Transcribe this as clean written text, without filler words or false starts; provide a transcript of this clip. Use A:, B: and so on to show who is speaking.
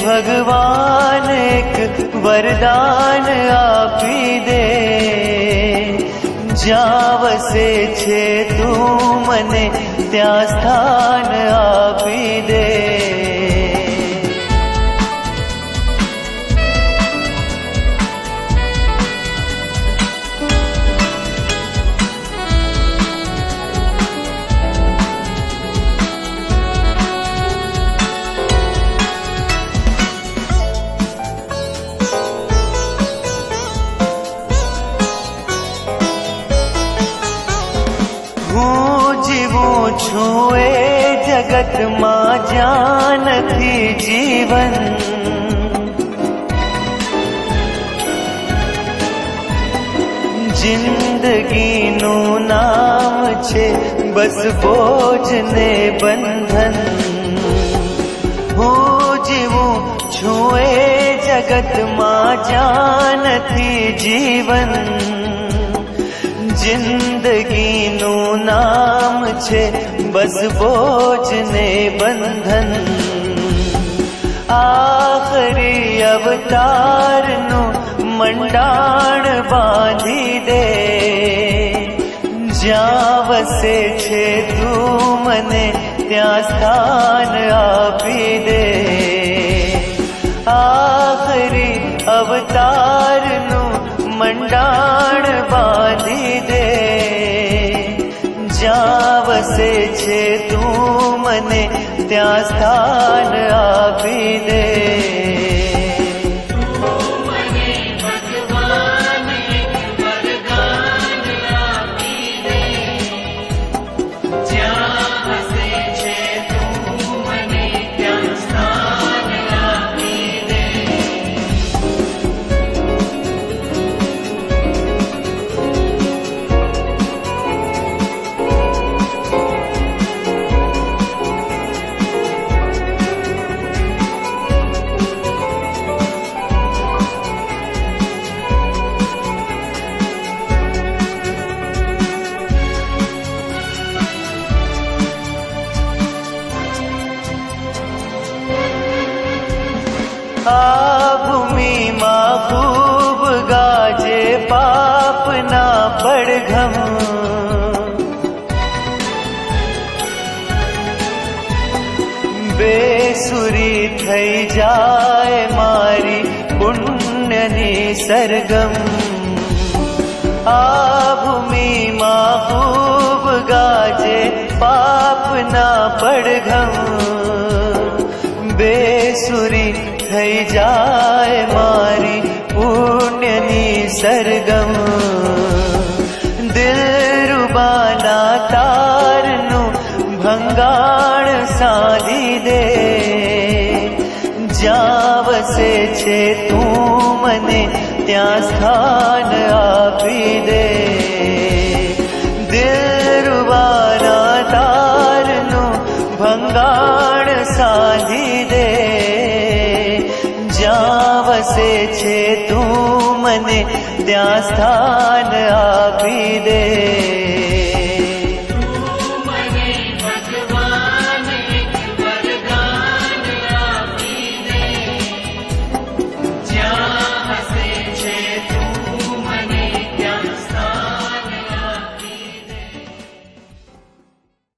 A: ભગવાન એક વરદાન આપી દે, જ્યાં વસે છે તું મને ત્યાં સ્થાન આપી દે. હું જીવું છું એ જગતમાં જ્યાં નથી જીવન, જિંદગીનું નામ છે બસ બોજ ને બંધન. હું જીવું છું એ જગતમાં જ્યાં નથી જીવન, જિંદગીનું નામ છે બસ બોજ ને બંધન. આખરી અવતારનું મંડાણ બાંધી દે, જ્યાં વસે છે તું મને ત્યાં સ્થાન આપી દે. આખરી અવતારનું મંડાણ બાંધી દે, જ્યાં વસે છે તું મને ત્યાં સ્થાન આપી દે. આ ભૂમિમાં ખૂબ ગાજે પાપના પડઘમ, બેસુરી થઈ જાય મારી પુણ્યની સરગમ. આ ભૂમિમાં ખૂબ ગાજે પાપના પડઘમ, બેસુરી થઈ જાય મારી પુણ્યની સરગમ. દિલરુબાના તારનું ભંગાણ સાધી દે, જ્યાં વસે છે તું મને ત્યાં સ્થાન આપી દે. દિલરુબાના તારનું ભંગાણ સાધી દે, જ્યાં વસે છે તું મને ત્યાં સ્થાન આપી દે.